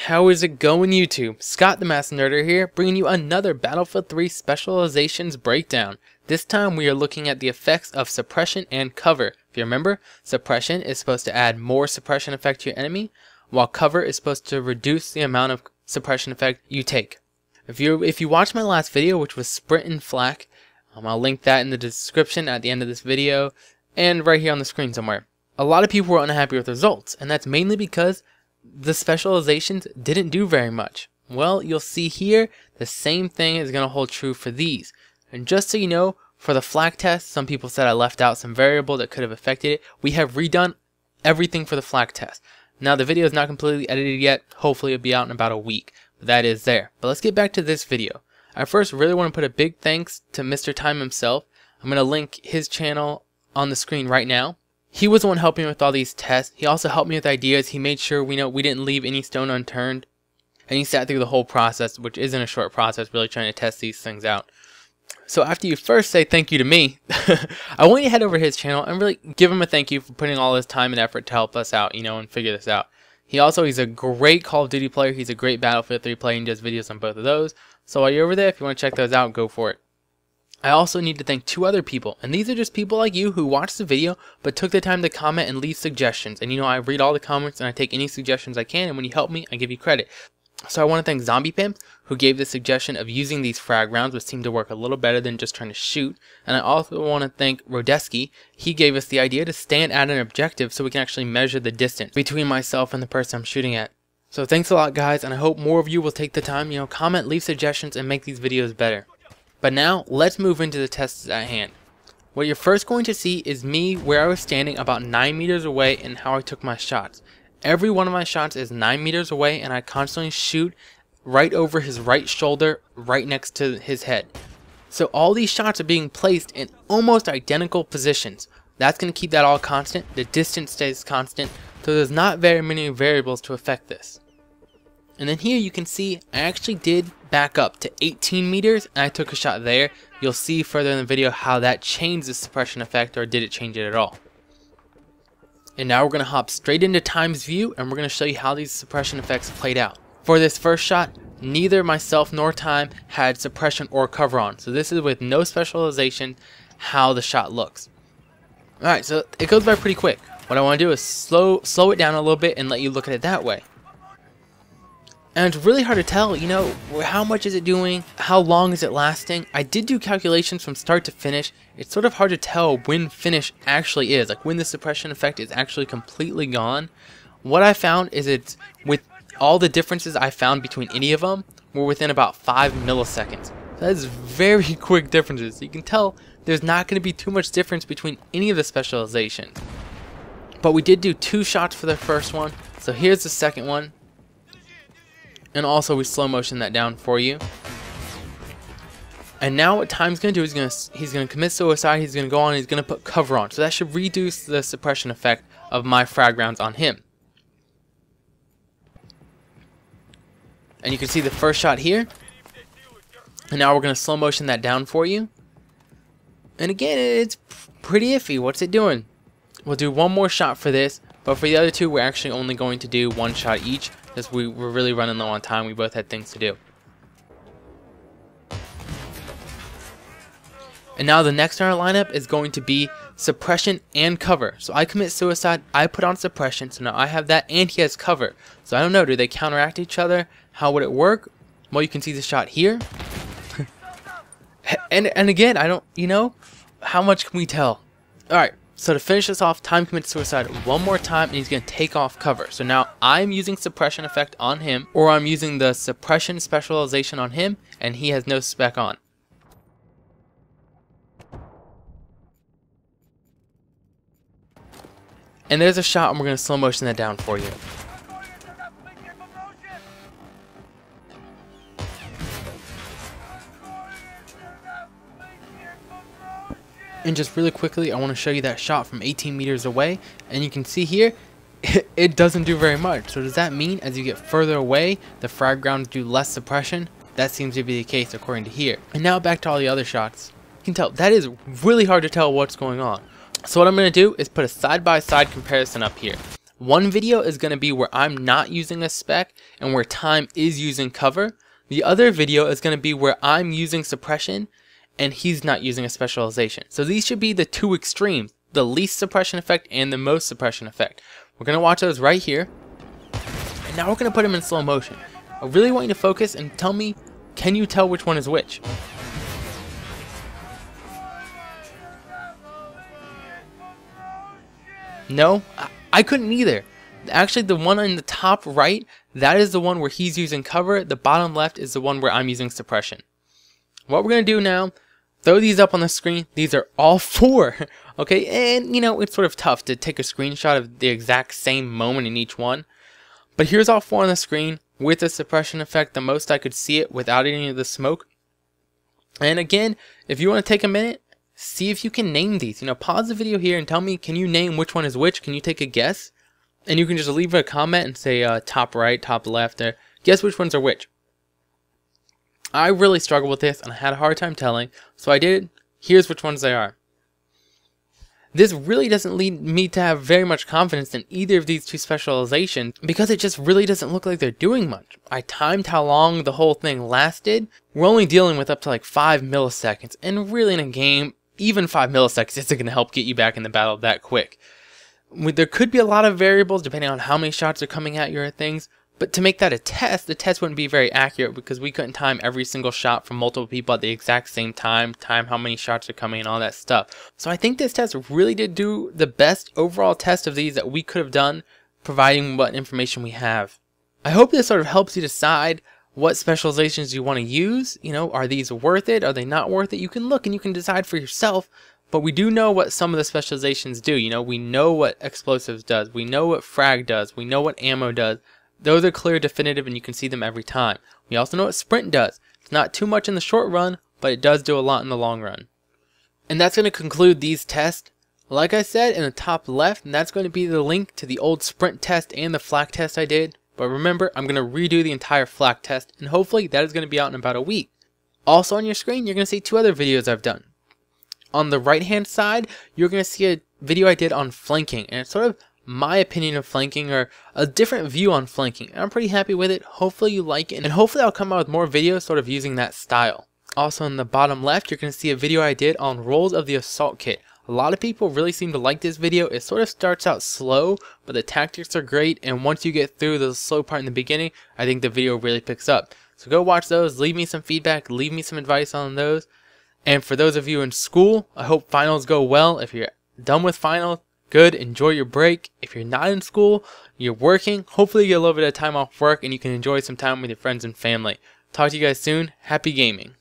How is it going, YouTube? Scott the Master Nerder here, bringing you another Battlefield 3 Specializations breakdown. This time we are looking at the effects of Suppression and Cover. If you remember, Suppression is supposed to add more suppression effect to your enemy, while Cover is supposed to reduce the amount of suppression effect you take. If you watched my last video, which was Sprint and Flak, I'll link that in the description at the end of this video, and right here on the screen somewhere. A lot of people were unhappy with the results, and that's mainly because the specializations didn't do very much. Well, you'll see here the same thing is going to hold true for these. And just so you know, for the flak test, some people said I left out some variable that could have affected it. We have redone everything for the flak test. Now the video is not completely edited yet. Hopefully it'll be out in about a week. But that is there. But let's get back to this video. I first really want to put a big thanks to MrTime himself. I'm going to link his channel on the screen right now. He was the one helping me with all these tests. He also helped me with ideas. He made sure we didn't leave any stone unturned. And he sat through the whole process, which isn't a short process, really trying to test these things out. So after you first say thank you to me, I want you to head over to his channel and really give him a thank you for putting all his time and effort to help us out, and figure this out. He's a great Call of Duty player. He's a great Battlefield 3 player and does videos on both of those. So while you're over there, if you want to check those out, go for it. I also need to thank two other people, and these are just people like you who watched the video but took the time to comment and leave suggestions. And I read all the comments and I take any suggestions I can, and when you help me, I give you credit. So I want to thank TheZombiePimps, who gave the suggestion of using these frag rounds, which seemed to work a little better than just trying to shoot. And I also want to thank Rhodeski. He gave us the idea to stand at an objective so we can actually measure the distance between myself and the person I'm shooting at. So thanks a lot, guys, and I hope more of you will take the time, comment, leave suggestions, and make these videos better. But now, let's move into the tests at hand. What you're first going to see is me where I was standing about 9 meters away and how I took my shots. Every one of my shots is 9 meters away, and I constantly shoot right over his right shoulder, right next to his head. So all these shots are being placed in almost identical positions. That's going to keep that all constant. The distance stays constant, so there's not very many variables to affect this. And then here you can see I actually did back up to 18 meters and I took a shot there. You'll see further in the video how that changed the suppression effect, or did it change it at all. And now we're going to hop straight into Time'sView and we're going to show you how these suppression effects played out. For this first shot, neither myself nor Time had suppression or cover on. So this is with no specialization how the shot looks. Alright, so it goes by pretty quick. What I want to do is slow it down a little bit and let you look at it that way. And it's really hard to tell, how much is it doing? How long is it lasting? I did do calculations from start to finish. It's sort of hard to tell when finish actually is, like when the suppression effect is actually completely gone. What I found is it's, with all the differences I found between any of them, were within about 5 milliseconds. So that's very quick differences. You can tell there's not going to be too much difference between any of the specializations. But we did do 2 shots for the first one. So here's the second one. And also we slow motion that down for you. And now what Time's going to do is he's going to commit suicide. He's going to go on and he's going to put cover on. So that should reduce the suppression effect of my frag rounds on him. And you can see the first shot here. And now we're going to slow motion that down for you. And again, it's pretty iffy. What's it doing? We'll do one more shot for this. But for the other two, we're actually only going to do 1 shot each, because we're really running low on time. We both had things to do. And now the next in our lineup is going to be suppression and cover. So I commit suicide, I put on suppression, so now I have that and he has cover. So I don't know, do they counteract each other? How would it work? Well, you can see the shot here. and again, I don't, how much can we tell? Alright. So to finish this off, Time commits suicide one more time and he's going to take off cover. So now I'm using suppression effect on him, or I'm using the suppression specialization on him, and he has no spec on. And there's a shot, and we're going to slow motion that down for you. And just really quickly, I want to show you that shot from 18 meters away. And you can see here, it doesn't do very much. So does that mean as you get further away, the frag rounds do less suppression? That seems to be the case according to here. And now back to all the other shots. You can tell, that is really hard to tell what's going on. So what I'm going to do is put a side-by-side comparison up here. One video is going to be where I'm not using a spec and where Time is using cover. The other video is going to be where I'm using suppression and he's not using a specialization. So these should be the two extremes, the least suppression effect and the most suppression effect. We're going to watch those right here. And now we're going to put them in slow motion. I really want you to focus and tell me, can you tell which one is which? No, I couldn't either. Actually, the one in the top right, that is the one where he's using cover. The bottom left is the one where I'm using suppression. What we're going to do now, throw these up on the screen. These are all four. Okay, and you know, it's sort of tough to take a screenshot of the exact same moment in each one. But here's all four on the screen with the suppression effect, the most I could see it without any of the smoke. And again, if you want to take a minute, see if you can name these. You know, pause the video here and tell me, can you name which one is which? Can you take a guess? And you can just leave a comment and say top right, top left, or guess which ones are which. I really struggled with this and I had a hard time telling, so I did. Here's which ones they are. This really doesn't lead me to have very much confidence in either of these two specializations because it just really doesn't look like they're doing much. I timed how long the whole thing lasted. We're only dealing with up to like 5 milliseconds, and really in a game, even 5 milliseconds isn't going to help get you back in the battle that quick. There could be a lot of variables depending on how many shots are coming at you or things, but to make that a test, the test wouldn't be very accurate because we couldn't time every single shot from multiple people at the exact same time how many shots are coming and all that stuff. So I think this test really did do the best overall test of these that we could have done, providing what information we have. I hope this sort of helps you decide what specializations you want to use. You know, are these worth it? Are they not worth it? You can look and you can decide for yourself. But we do know what some of the specializations do. You know, we know what explosives does. We know what frag does. We know what ammo does. Those are clear, definitive, and you can see them every time. We also know what sprint does. It's not too much in the short run, but it does do a lot in the long run. And that's going to conclude these tests. Like I said, in the top left, that's going to be the link to the old sprint test and the flak test I did. But remember, I'm going to redo the entire flak test, and hopefully that is going to be out in about a week. Also on your screen, you're going to see two other videos I've done. On the right hand side, you're going to see a video I did on flanking, and it's sort of my opinion of flanking, or a different view on flanking. And I'm pretty happy with it. Hopefully you like it, and hopefully I'll come out with more videos sort of using that style. Also in the bottom left, you're going to see a video I did on roles of the assault kit. A lot of people really seem to like this video. It sort of starts out slow, but the tactics are great, and once you get through the slow part in the beginning, I think the video really picks up. So go watch those, leave me some feedback, leave me some advice on those. And for those of you in school, I hope finals go well. If you're done with finals, good, enjoy your break. If you're not in school, you're working, hopefully you get a little bit of time off work and you can enjoy some time with your friends and family. Talk to you guys soon. Happy gaming.